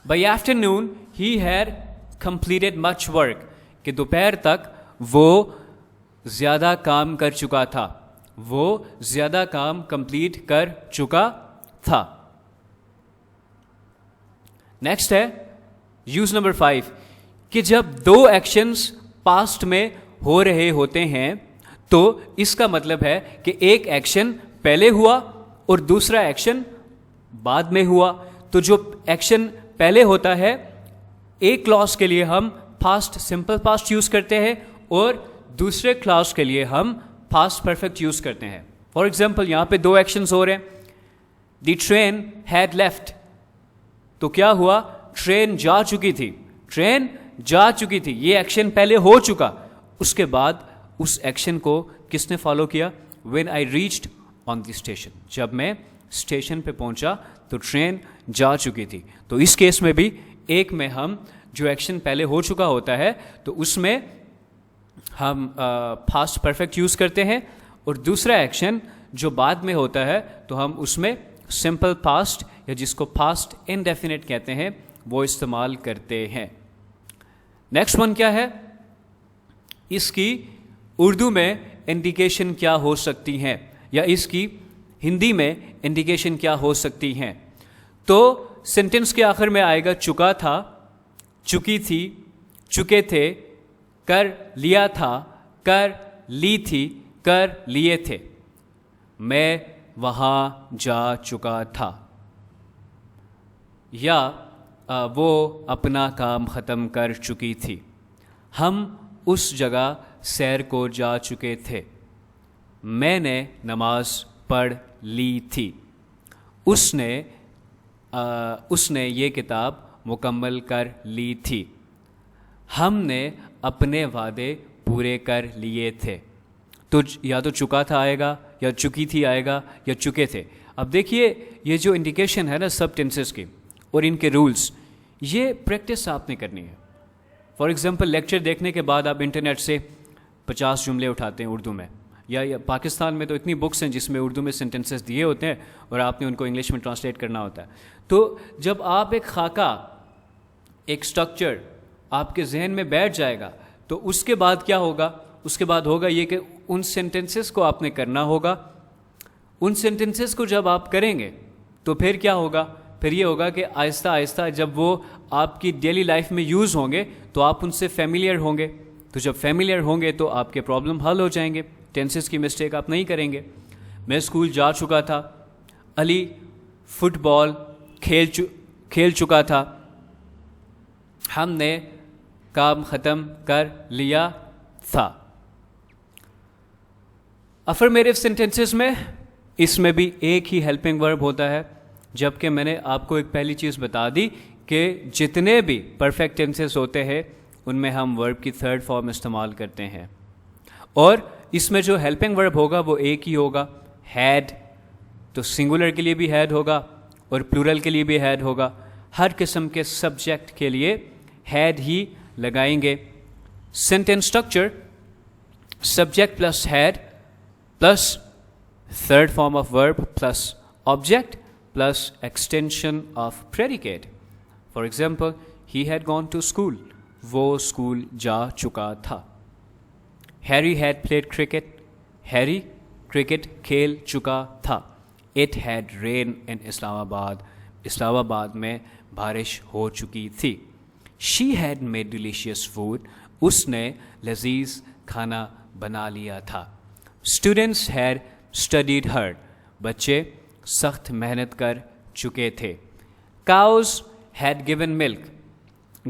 By afternoon he had completed much work, کہ دوپہر تک وہ زیادہ کام کر چکا تھا, وہ زیادہ کام کمپلیٹ کر چکا تھا. نیکسٹ ہے یوز نمبر 5, کہ جب 2 ایکشنز پاسٹ میں ہو رہے ہوتے ہیں تو اس کا مطلب ہے کہ ایک ایکشن پہلے ہوا اور دوسرا ایکشن بعد میں ہوا. تو جو ایکشن پہلے ہوتا ہے ایک کلاس کے لیے ہم پاسٹ سمپل پاسٹ یوز کرتے ہیں, اور دوسرے کلاس کے لیے ہم پاسٹ پرفیکٹ یوز کرتے ہیں. فار ایگزامپل یہاں پہ 2 ایکشنز ہو رہے ہیں. دی ٹرین ہیڈ لیفٹ, تو کیا ہوا, ٹرین جا چکی تھی, ٹرین جا چکی تھی, یہ ایکشن پہلے ہو چکا. اس کے بعد اس ایکشن کو کس نے فالو کیا, when I reached on the station, جب میں اسٹیشن پہ پہنچا تو ٹرین جا چکی تھی. تو اس کیس میں بھی ایک میں ہم جو ایکشن پہلے ہو چکا ہوتا ہے تو اس میں ہم پاسٹ پرفیکٹ یوز کرتے ہیں, اور دوسرا ایکشن جو بعد میں ہوتا ہے تو ہم اس میں سمپل پاسٹ یا جس کو پاسٹ انڈیفینٹ کہتے ہیں وہ استعمال کرتے ہیں. نیکسٹ ون کیا ہے, اس کی اردو میں انڈیکیشن کیا ہو سکتی ہیں, یا اس کی ہندی میں انڈیکیشن کیا ہو سکتی ہیں. تو سینٹنس کے آخر میں آئے گا چکا تھا, چکی تھی, چکے تھے, کر لیا تھا, کر لی تھی, کر لیے تھے, میں وہاں جا چکا تھا, یا وہ اپنا کام ختم کر چکی تھی, ہم اس جگہ سیر کو جا چکے تھے, میں نے نماز پڑھ لی تھی, اس نے یہ کتاب مکمل کر لی تھی, ہم نے اپنے وعدے پورے کر لیے تھے. تو یا تو چکا تھا آئے گا, یا چکی تھی آئے گا, یا چکے تھے. اب دیکھیے یہ جو انڈیکیشن ہے نا سب ٹینسز کی اور ان کے رولز, یہ پریکٹس آپ نے کرنی ہے. فار ایگزامپل لیکچر دیکھنے کے بعد آپ انٹرنیٹ سے 50 جملے اٹھاتے ہیں اردو میں, یا پاکستان میں تو اتنی بکس ہیں جس میں اردو میں سینٹنسز دیے ہوتے ہیں اور آپ نے ان کو انگلش میں ٹرانسلیٹ کرنا ہوتا ہے. تو جب آپ ایک خاکہ, ایک سٹرکچر آپ کے ذہن میں بیٹھ جائے گا تو اس کے بعد کیا ہوگا, اس کے بعد ہوگا یہ کہ ان سینٹنسز کو آپ نے کرنا ہوگا. ان سینٹنسز کو جب آپ کریں گے تو پھر کیا ہوگا, پھر یہ ہوگا کہ آہستہ آہستہ جب وہ آپ کی ڈیلی لائف میں یوز ہوں گے تو آپ ان سے فیملیئر ہوں گے. تو جب فیملیئر ہوں گے تو آپ کے پرابلم حل ہو جائیں گے, ٹینسز کی مسٹیک آپ نہیں کریں گے. میں اسکول جا چکا تھا, علی فٹ بال کھیل چکا تھا, ہم نے کام ختم کر لیا تھا. افرمیٹو سینٹینسز میں اس میں بھی ایک ہی ہیلپنگ ورب ہوتا ہے, جبکہ میں نے آپ کو ایک پہلی چیز بتا دی کہ جتنے بھی پرفیکٹ ٹینسز ہوتے ہیں ان میں ہم ورب کی 3rd فارم استعمال کرتے ہیں, اور اس میں جو ہیلپنگ ورب ہوگا وہ ایک ہی ہوگا, ہیڈ. تو سنگولر کے لیے بھی ہیڈ ہوگا اور پلورل کے لیے بھی ہیڈ ہوگا. ہر قسم کے سبجیکٹ کے لیے had ہی لگائیں گے. Sentence structure subject plus had plus third form of verb plus object plus extension of predicate. For example he had gone to school. وہ اسکول جا چکا تھا. Harry had played cricket. Harry cricket کھیل چکا تھا. It had rained in اسلام آباد. Islamabad میں بارش ہو چکی تھی. She had made delicious food. اس نے لذیذ کھانا بنا لیا تھا. Students had studied hard. بچے سخت محنت کر چکے تھے. Cows had given milk.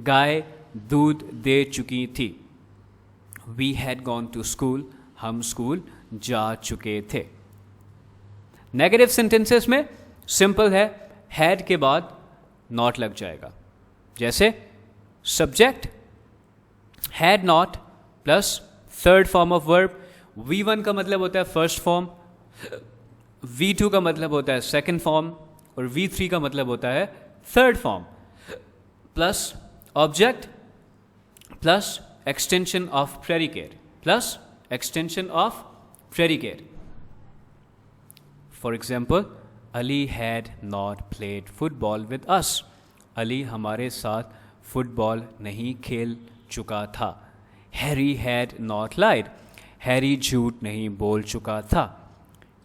گائے دودھ دے چکی تھی. We had gone to school. ہم اسکول جا چکے تھے. نیگیٹو سینٹینسز میں سمپل ہے, had کے بعد not لگ جائے گا. جیسے subject had not plus third form of ورب. V1 کا مطلب ہوتا ہے فرسٹ فارم, V2 کا مطلب ہوتا ہے سیکنڈ فارم, اور V3 کا مطلب ہوتا ہے third form, plus object plus extension of predicate plus extension of predicate. For example Ali had not played football with us. Ali ہمارے ساتھ فٹ بال نہیں کھیل چکا تھا. Harry had not lied. Harry جھوٹ نہیں بول چکا تھا.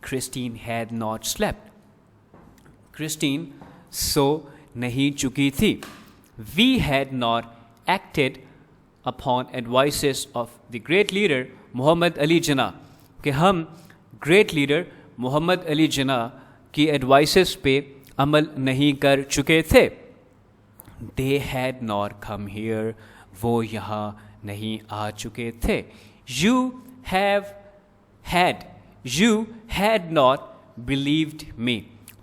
Christine had not slept. Christine سو نہیں چکی تھی. We had not acted upon advices of the great leader Muhammad Ali Jinnah. کہ ہم گریٹ لیڈر محمد علی جناح کی ایڈوائسز پہ عمل نہیں کر چکے تھے. They had not come here. وہ یہاں نہیں آ چکے تھے. You had not believed me.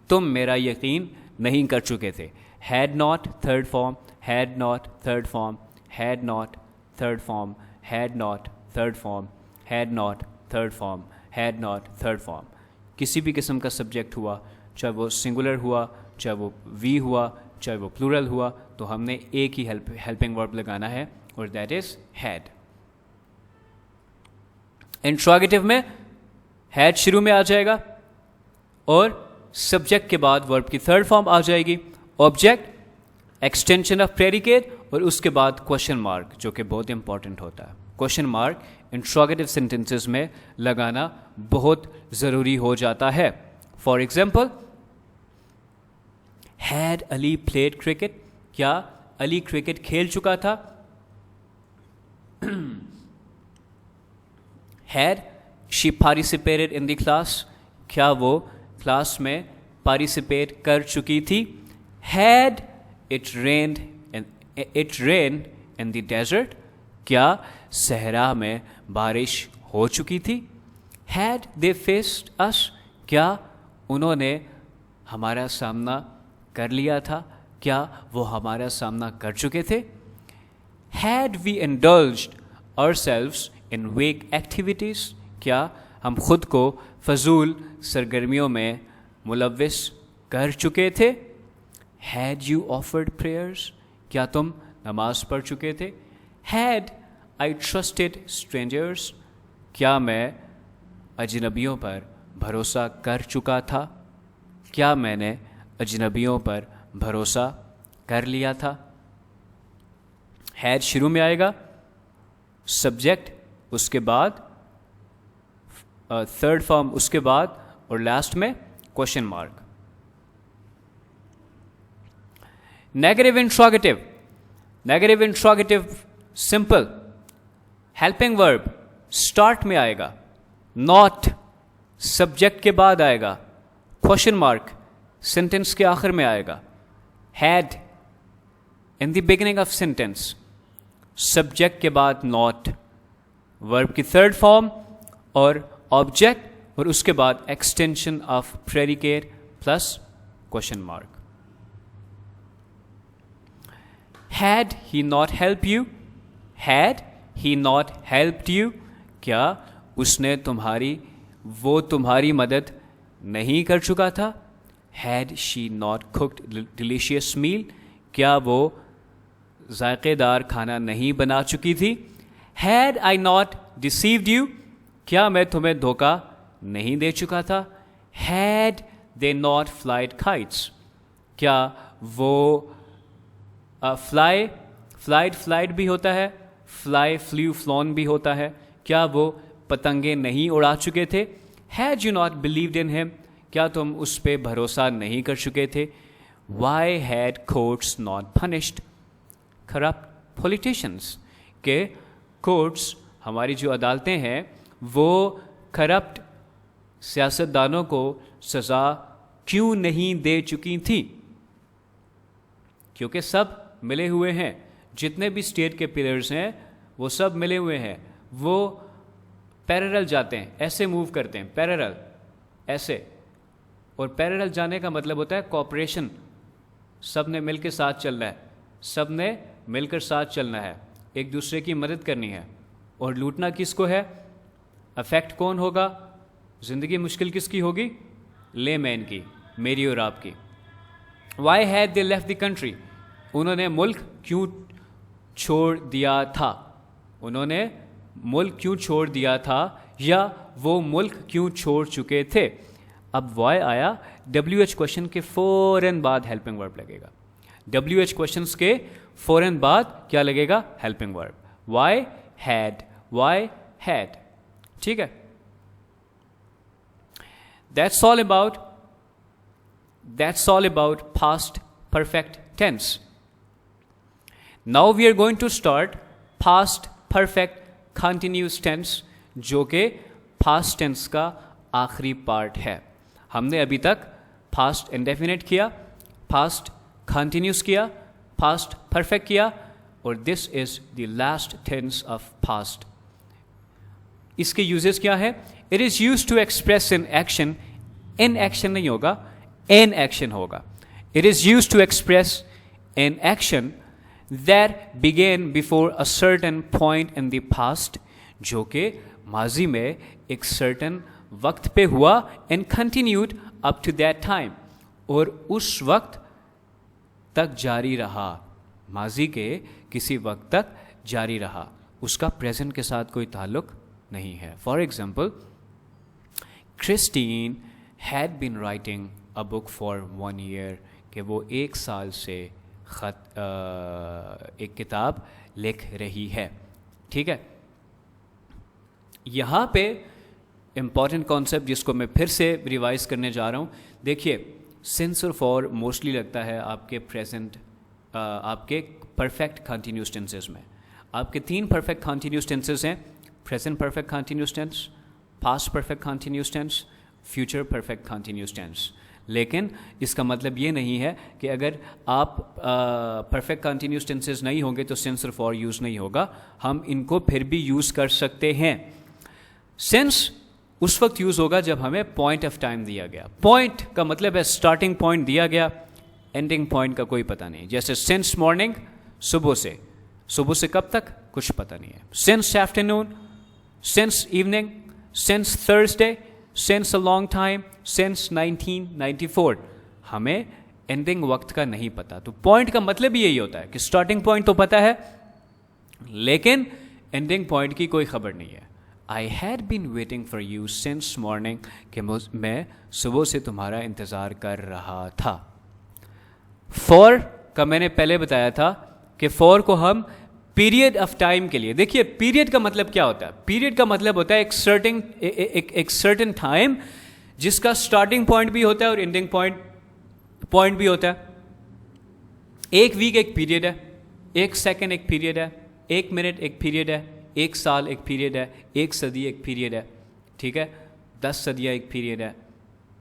تم میرا یقین نہیں کر چکے تھے. Had not third form, had not third form, had not third form, had not third form, had not third form, had not third form. کسی بھی قسم کا سبجیکٹ ہوا, چاہے وہ سنگولر ہوا, چاہے وہ وی ہوا, چاہے وہ پلورل ہوا, تو ہم نے ایک ہی ہیلپنگ ورب لگانا ہے, اور دیٹ از had. انٹروگیٹو میں had شروع میں آ جائے گا, اور سبجیکٹ کے بعد ورب کی تھرڈ فارم آ جائے گی, آبجیکٹ ایکسٹینشن آف پریڈیکیٹ, اور اس کے بعد کوشچن مارک, جو کہ بہت امپورٹنٹ ہوتا ہے. کوشچن مارک انٹروگیٹو سینٹینسز میں لگانا بہت ضروری ہو جاتا ہے. For example had Ali played cricket. کیا علی کرکٹ کھیل چکا تھا؟ Had she participated in the class. کیا وہ کلاس میں پارٹیسپیٹ کر چکی تھی؟ Had it rained in the desert. کیا صحرا میں بارش ہو چکی تھی؟ Had they faced us. کیا انہوں نے ہمارا سامنا کر لیا تھا؟ کیا وہ ہمارا سامنا کر چکے تھے؟ Had we indulged ourselves in weak activities. کیا ہم خود کو فضول سرگرمیوں میں ملوث کر چکے تھے؟ Had you offered prayers. کیا تم نماز پڑھ چکے تھے؟ Had I trusted strangers. کیا میں اجنبیوں پر بھروسہ کر چکا تھا؟ کیا میں نے اجنبیوں پر بھروسہ کر لیا تھا؟ Had شروع میں آئے گا, سبجیکٹ اس کے بعد تھرڈ فارم اس کے بعد, اور لاسٹ میں question mark. Negative interrogative. Negative interrogative simple, helping ورب اسٹارٹ میں آئے گا, ناٹ سبجیکٹ کے بعد آئے گا, کوشچن مارک سینٹینس کے آخر میں آئے گا, had in the beginning of sentence, subject کے بعد ناٹ, ورب کی تھرڈ فارم اور آبجیکٹ, اور اس کے بعد extension of predicate plus question mark. Had he not helped you? Had he not helped you? کیا اس نے وہ تمہاری مدد نہیں کر چکا تھا؟ Had she not cooked delicious meal? کیا وہ ذائقے دار کھانا نہیں بنا چکی تھی؟ Had I not deceived you? کیا میں تمہیں دھوکہ نہیں دے چکا تھا؟ Had they not flied kites? کیا وہ flied بھی ہوتا ہے, fly, flew, flown بھی ہوتا ہے, کیا وہ پتنگیں نہیں اڑا چکے تھے؟ Had you not believed in him? کیا تم اس پہ بھروسہ نہیں کر چکے تھے؟ Why had courts not punished corrupt politicians? کہ کورٹس, ہماری جو عدالتیں ہیں, وہ کرپٹ سیاستدانوں کو سزا کیوں نہیں دے چکی تھی؟ کیونکہ سب ملے ہوئے ہیں, جتنے بھی اسٹیٹ کے پلرز ہیں وہ سب ملے ہوئے ہیں, وہ پیرلل جاتے ہیں, ایسے موو کرتے ہیں, پیرلل ایسے. اور پیرلل جانے کا مطلب ہوتا ہے کوآپریشن, سب نے مل کے ساتھ چلنا ہے, سب نے مل کر ساتھ چلنا ہے, ایک دوسرے کی مدد کرنی ہے. اور لوٹنا کس کو ہے؟ افیکٹ کون ہوگا؟ زندگی مشکل کس کی ہوگی؟ لے مین کی, میری اور آپ کی. Why had they left the country? انہوں نے ملک کیوں چھوڑ دیا تھا؟ انہوں نے ملک کیوں چھوڑ دیا تھا, یا وہ ملک کیوں چھوڑ چکے تھے؟ اب وائی آیا, ڈبلیو ایچ کوشچن کے فوراً بعد ہیلپنگ ورب لگے گا. ڈبلیو ایچ کوشچنس کے فوراً بعد کیا لگے گا؟ Helping verb. Why had. ٹھیک ہے, That's all about past perfect tense. Now we are going to start past perfect continuous tense, جو کہ past tense کا آخری پارٹ ہے. ہم نے ابھی تک past indefinite کیا, past continuous کیا, past perfect کیا, اور this is the last tense of past. اس کے یوزز کیا ہے؟ It is used to express an action. In action نہیں ہوگا, an action ہوگا. It is used to express an action that began before a certain point in the past, جو کہ ماضی میں ایک certain وقت پہ ہوا, and continued up to that time, اور اس وقت تک جاری رہا, ماضی کے کسی وقت تک جاری رہا, اس کا present کے ساتھ کوئی تعلق نہیں ہے. For example, Christine had been writing a book for 1 year, کہ وہ 1 سال سے ایک کتاب لکھ رہی ہے. ٹھیک ہے, یہاں پہ امپورٹنٹ کانسیپٹ جس کو میں پھر سے ریوائز کرنے جا رہا ہوں. دیکھیے, سنس اور فار موسٹلی لگتا ہے آپ کے پریزنٹ, آپ کے پرفیکٹ کنٹینیوس ٹینسز میں. آپ کے 3 پرفیکٹ کنٹینیوس ٹینسز ہیں: present perfect continuous tense, past perfect continuous tense, future perfect continuous tense. لیکن اس کا مطلب یہ نہیں ہے کہ اگر آپ perfect continuous tenses نہیں ہوں گے تو since اور for یوز نہیں ہوگا. ہم ان کو پھر بھی یوز کر سکتے ہیں. since اس وقت یوز ہوگا جب ہمیں point of time دیا گیا. point کا مطلب ہے starting point دیا گیا, ending point کا کوئی پتہ نہیں. جیسے since morning, صبح سے کب تک کچھ پتہ نہیں ہے. since afternoon, since evening, since Thursday, since a long time, since 1994. ہمیں ending وقت کا نہیں پتا. تو point کا مطلب یہی ہوتا ہے کہ starting point تو پتا ہے لیکن ending point کی کوئی خبر نہیں ہے. I had been waiting for you since morning, کہ میں صبح سے تمہارا انتظار کر رہا تھا. for کا میں نے پہلے بتایا تھا کہ for کو ہم پیریڈ آف ٹائم کے لیے, دیکھیے پیریڈ کا مطلب کیا ہوتا ہے؟ پیریڈ کا مطلب ہوتا ہے ایک سرٹن ٹائم جس کا اسٹارٹنگ پوائنٹ بھی ہوتا ہے اور اینڈنگ پوائنٹ بھی ہوتا ہے. 1 ویک ایک پیریڈ ہے, 1 سیکنڈ ایک پیریڈ ہے, 1 منٹ ایک پیریڈ ہے, 1 سال ایک پیریڈ ہے, 1 صدی ایک پیریڈ ہے. ٹھیک ہے, 10 صدیاں ایک پیریڈ ہے,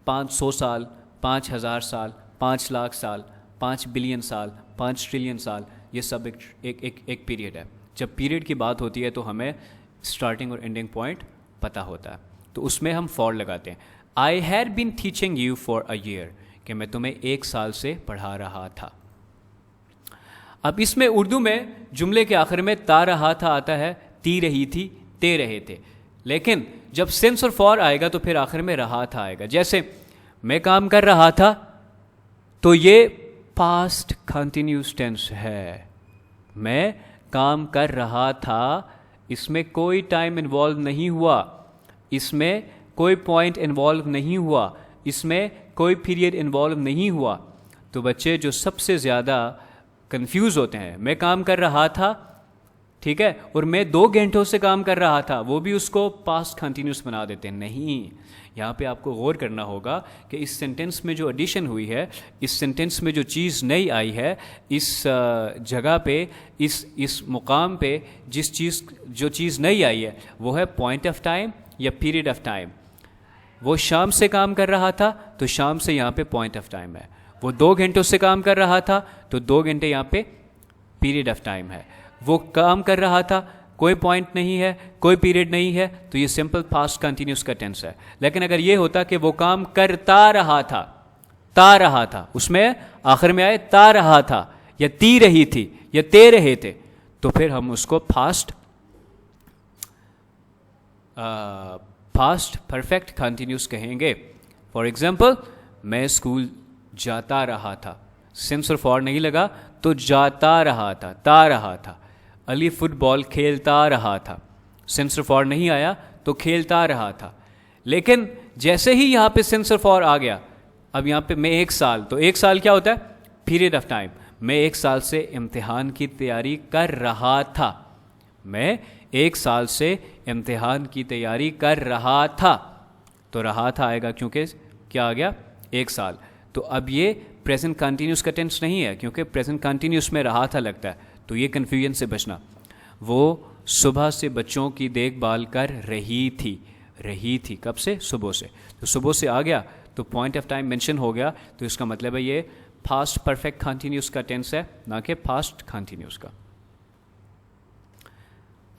500 سال, 5000 سال, 5 لاکھ سال, 5 بلین سال, 5 ٹریلین سال, یہ سب ایک پیریڈ ہے. جب پیریڈ کی بات ہوتی ہے تو ہمیں اسٹارٹنگ اور اینڈنگ پوائنٹ پتہ ہوتا ہے, تو اس میں ہم فار لگاتے ہیں. I had been teaching you for a year, کہ میں تمہیں 1 سال سے پڑھا رہا تھا. اب اس میں اردو میں جملے کے آخر میں تا رہا تھا آتا ہے, تی رہی تھی, تے رہے تھے. لیکن جب سنس اور فار آئے گا تو پھر آخر میں رہا تھا آئے گا. جیسے میں کام کر رہا تھا, تو یہ past continuous tense ہے. میں کام کر رہا تھا, اس میں کوئی ٹائم انوالو نہیں ہوا, اس میں کوئی پوائنٹ انوالو نہیں ہوا, اس میں کوئی پیریڈ انوالو نہیں ہوا. تو بچے جو سب سے زیادہ کنفیوز ہوتے ہیں, میں کام کر رہا تھا, ٹھیک ہے, اور میں 2 گھنٹوں سے کام کر رہا تھا, وہ بھی اس کو پاسٹ کنٹینیوس بنا دیتے ہیں. نہیں, یہاں پہ آپ کو غور کرنا ہوگا کہ اس سینٹنس میں جو ایڈیشن ہوئی ہے, اس سینٹنس میں جو چیز نئی آئی ہے, اس جگہ پہ, اس مقام پہ جو چیز نئی آئی ہے وہ ہے پوائنٹ آف ٹائم یا پیریڈ آف ٹائم. وہ شام سے کام کر رہا تھا تو شام سے یہاں پہ پوائنٹ آف ٹائم ہے. وہ 2 گھنٹوں سے کام کر رہا تھا تو 2 گھنٹے یہاں پہ پیریڈ آف ٹائم ہے. وہ کام کر رہا تھا, کوئی پوائنٹ نہیں ہے, کوئی پیریڈ نہیں ہے, تو یہ سمپل پاسٹ کنٹینیوس کا ٹینس ہے. لیکن اگر یہ ہوتا کہ وہ کام کرتا رہا تھا, اس میں آخر میں آئے تا رہا تھا یا تی رہی تھی یا تے رہے تھے, تو پھر ہم اس کو پاسٹ پرفیکٹ کنٹینیوس کہیں گے. فار ایگزامپل, میں اسکول جاتا رہا تھا, سینس اور فار نہیں لگا تو جاتا رہا تھا, تا رہا تھا. علی فٹ بال کھیلتا رہا تھا, سینس اور فار نہیں آیا تو کھیلتا رہا تھا. لیکن جیسے ہی یہاں پہ سینس اور فار آ گیا, اب یہاں پہ میں 1 سال, تو 1 سال کیا ہوتا ہے, پیریڈ آف ٹائم. میں 1 سال سے امتحان کی تیاری کر رہا تھا, میں 1 سال سے امتحان کی تیاری کر رہا تھا, تو رہا تھا آئے گا کیونکہ کیا آ گیا, 1 سال. تو اب یہ پریزنٹ کنٹینیوس کا ٹینس نہیں ہے, کیونکہ پریزنٹ کنٹینیوس میں رہا تھا لگتا ہے. تو یہ کنفیوژن سے بچنا. وہ صبح سے بچوں کی دیکھ بھال کر رہی تھی, کب سے, صبح سے. تو صبح سے آ گیا تو پوائنٹ آف ٹائم مینشن ہو گیا, تو اس کا مطلب ہے یہ پاسٹ پرفیکٹ کنٹینیوس کا ٹینس ہے, نہ کہ پاسٹ کنٹینیوس کا.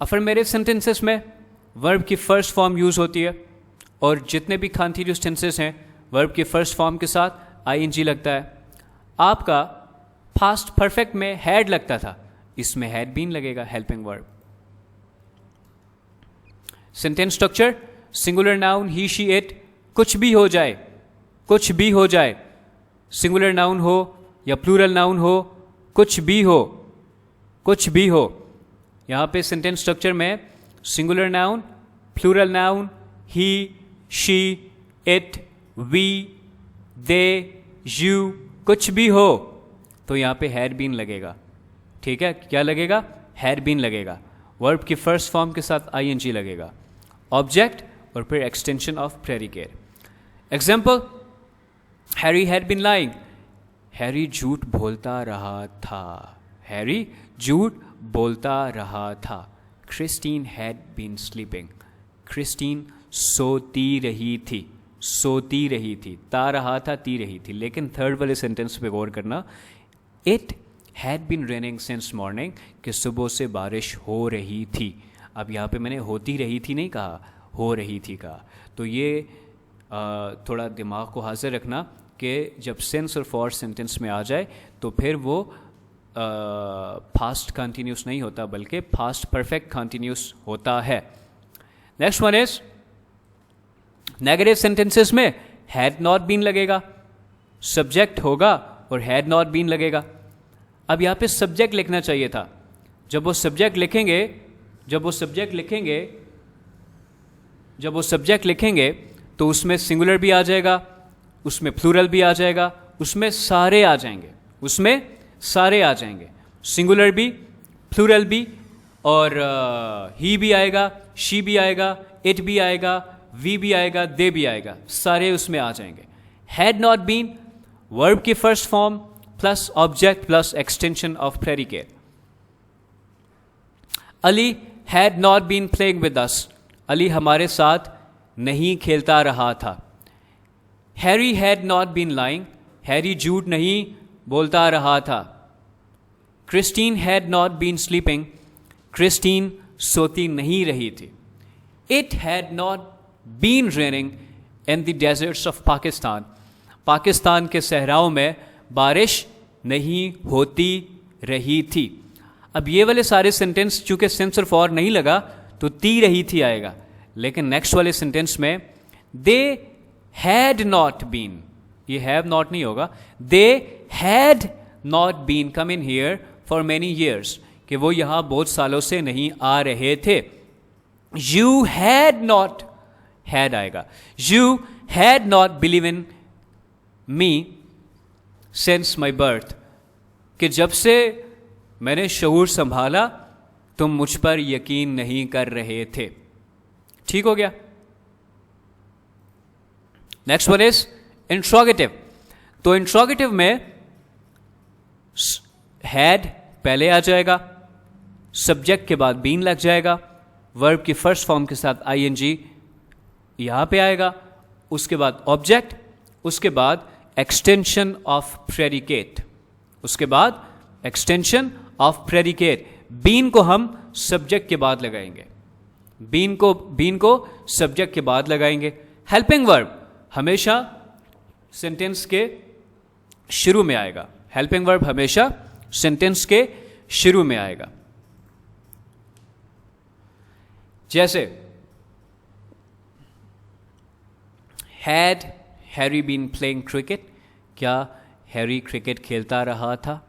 افرمیٹیو سینٹینسز میں ورب کی فرسٹ فارم یوز ہوتی ہے, اور جتنے بھی کنٹینیوس ٹینسز ہیں ورب کی فرسٹ فارم کے ساتھ ING لگتا ہے. آپ کا پاسٹ پرفیکٹ میں ہیڈ لگتا تھا, اس میں ہیڈ بین لگے گا, helping verb. Sentence structure, singular noun he she it, کچھ بھی ہو جائے, سنگولر ناؤن ہو یا پلورل ناؤن ہو, کچھ بھی ہو. یہاں پہ سینٹینس اسٹرکچر میں singular noun, plural noun, he, she, it, we, they, you, کچھ بھی ہو تو یہاں پہ ہیڈ بین لگے گا. ٹھیک ہے, کیا لگے گا, ہیڈ بین لگے گا. ورب کی فرسٹ فارم کے ساتھ ING لگے گا, آبجیکٹ اور پھر extension of predicate. Example, Harry had been lying, Harry جھوٹ بولتا رہا تھا. Christine had been sleeping, Christine سوتی رہی تھی, تا رہا تھا, تی رہی تھی. لیکن تھرڈ والے سینٹینس پہ غور کرنا, it had been raining since morning, کہ صبح سے بارش ہو رہی تھی. اب یہاں پہ میں نے ہوتی رہی تھی نہیں کہا, ہو رہی تھی کہا. تو یہ تھوڑا دماغ کو حاضر رکھنا کہ جب سینس اور فار سینٹینس میں آ جائے تو پھر وہ پاسٹ کنٹینیوس نہیں ہوتا بلکہ پاسٹ پرفیکٹ کنٹینیوس ہوتا ہے. Next one is negative sentences میں ہیڈ ناٹ بین لگے گا, سبجیکٹ ہوگا اور ہیڈ ناٹ بین لگے گا. اب یہاں پہ سبجیکٹ لکھنا چاہیے تھا. جب وہ سبجیکٹ لکھیں گے تو اس میں سنگولر بھی آ جائے گا, اس میں پلورل بھی آ جائے گا, اس میں سارے آ جائیں گے, سنگولر بھی, پلورل بھی, اور ہی بھی آئے گا, شی بھی آئے گا, اٹ بھی آئے گا, وی بھی آئے گا, دے بھی آئے گا, سارے اس میں آ جائیں گے. ہیڈ ناٹ بین ورب کی first form plus object plus extension of predicate. Ali had not been playing with us, Ali ہمارے ساتھ نہیں کھیلتا رہا تھا. Harry had not been lying, Harry جھوٹ نہیں بولتا رہا تھا. Christine had not been sleeping, Christine سوتی نہیں رہی تھی. It had not been raining in the deserts of Pakistan, Pakistan کے صحراؤں میں بارش نہیں ہوتی رہی تھی. اب یہ والے سارے سینٹینس چونکہ سینس اور فار نہیں لگا تو تی رہی تھی آئے گا, لیکن نیکسٹ والے سینٹینس میں دے ہیڈ ناٹ بین, یہ ہیو ناٹ نہیں ہوگا, they had not been coming here for many years, کہ وہ یہاں بہت سالوں سے نہیں آ رہے تھے. You had not, had آئے گا, you had not believed in me since my birth, کہ جب سے میں نے شعور سنبھالا تم مجھ پر یقین نہیں کر رہے تھے. ٹھیک ہو گیا. Next one is interrogative. تو انٹروگیٹو میں ہیڈ پہلے آ جائے گا, سبجیکٹ کے بعد بین لگ جائے گا, ورب کی فرسٹ فارم کے ساتھ آئی این جی یہاں پہ آئے گا, اس کے بعد آبجیکٹ, اس کے بعد ایکسٹینشن آف پریڈیکیٹ, اس کے بعد ایکسٹینشن آف پریڈیکیٹ. بین کو ہم سبجیکٹ کے بعد لگائیں گے, بین کو سبجیکٹ کے بعد لگائیں گے. ہیلپنگ ورب ہمیشہ سینٹینس کے شروع میں آئے گا, ہیلپنگ ورب ہمیشہ سینٹینس کے شروع میں آئے گا. جیسے had Harry been playing cricket, کیا ہیری کرکٹ کھیلتا رہا تھا.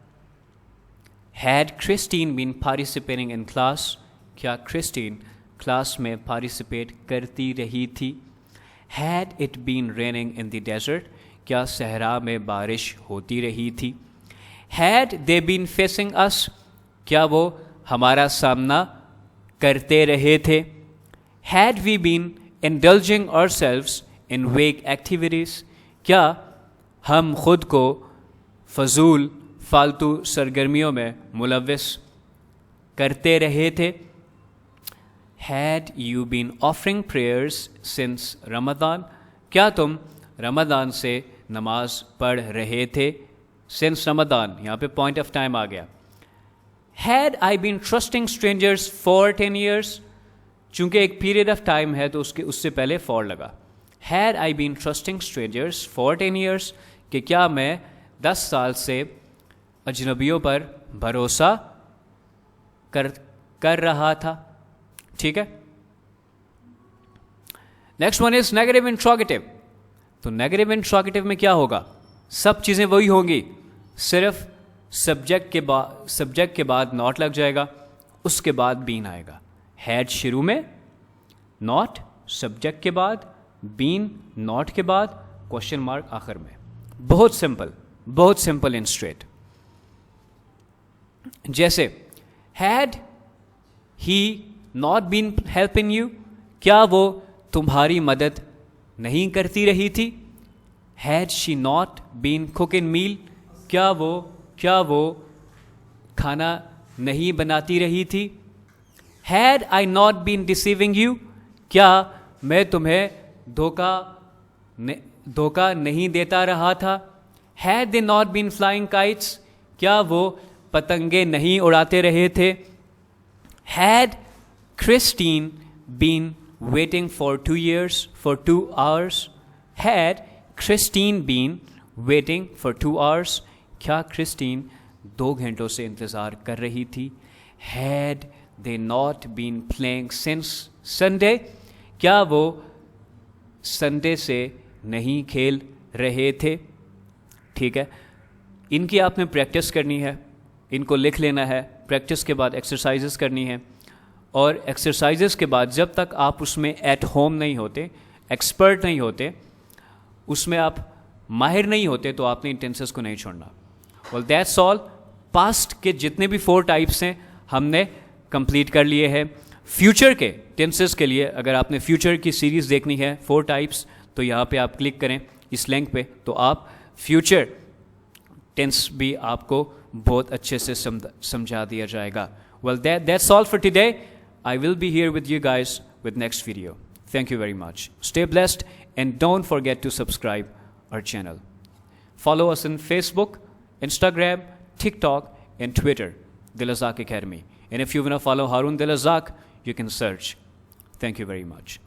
Had Christine been participating in class, کیا کرسٹین کلاس میں پارٹیسپیٹ کرتی رہی تھی. Had it been raining in the desert, کیا صحرا میں بارش ہوتی رہی تھی. ہیڈ دے بین فیسنگ اس, کیا وہ ہمارا سامنا کرتے رہے تھے. ہیڈ وی بین انڈلجنگ اور سیلوز ان ویک ایکٹیویٹیز, کیا ہم خود کو فضول فالتو سرگرمیوں میں ملوث کرتے رہے تھے. Had you been offering prayers since Ramadan, کیا تم رمضان سے نماز پڑھ رہے تھے. سنس رمضان یہاں پہ پوائنٹ آف ٹائم آ گیا. Had I been trusting strangers for 10 years, چونکہ ایک پیریڈ آف ٹائم ہے تو اس سے پہلے فار لگا. Had I been trusting strangers for 10 years, کہ کیا میں 10 سال سے اجنبیوں پر بھروسہ کر رہا تھا. ٹھیک ہے. Next one is negative interrogative. تو نیگیٹو انٹروگیٹو میں کیا ہوگا, سب چیزیں وہی ہوں گی, صرف سبجیکٹ کے بعد ناٹ لگ جائے گا, اس کے بعد بین آئے گا. ہیڈ شروع میں, ناٹ سبجیکٹ کے بعد, بین ناٹ کے بعد, کوشچن مارک آخر میں. بہت سمپل اینڈ اسٹریٹ. جیسے had he not been helping you, کیا وہ تمہاری مدد نہیں کرتی رہی تھی. Had she not been cooking meal, کیا وہ کھانا نہیں بناتی رہی تھی. Had I not been deceiving you, کیا میں تمہیں دھوکہ نہیں دیتا رہا تھا. Had they not been flying kites, کیا وہ پتنگیں نہیں اڑاتے رہے تھے. Had Christine been waiting for 2 hours, had Christine been waiting for 2 hours, کیا کرسٹین 2 گھنٹوں سے انتظار کر رہی تھی. had they not been playing since Sunday, کیا وہ سنڈے سے نہیں کھیل رہے تھے. ٹھیک ہے. ان کی آپ نے پریکٹس کرنی ہے, ان کو لکھ لینا ہے, پریکٹس کے بعد ایکسرسائزز کرنی ہے, اور ایکسرسائزز کے بعد جب تک آپ اس میں ایٹ ہوم نہیں ہوتے, ایکسپرٹ نہیں ہوتے, اس میں آپ ماہر نہیں ہوتے, تو آپ نے ان ٹینسز کو نہیں چھوڑنا. well that's all. پاسٹ کے جتنے بھی 4 ٹائپس ہیں ہم نے کمپلیٹ کر لیے ہیں. فیوچر کے ٹینسز کے لیے اگر آپ نے فیوچر کی سیریز دیکھنی ہے 4 ٹائپس, تو یہاں پہ آپ کلک کریں اس لنک پہ, تو آپ فیوچر ٹینس بھی آپ کو بہت اچھے سے سمجھا دیا جائے گا. well that's all for today. I will be here with you guys with next video. Thank you very much. Stay blessed and don't forget to subscribe our channel. Follow us on Facebook, Instagram, TikTok and Twitter, Dilazak Academy. And if you want to follow Harun Dilazak, you can search. Thank you very much.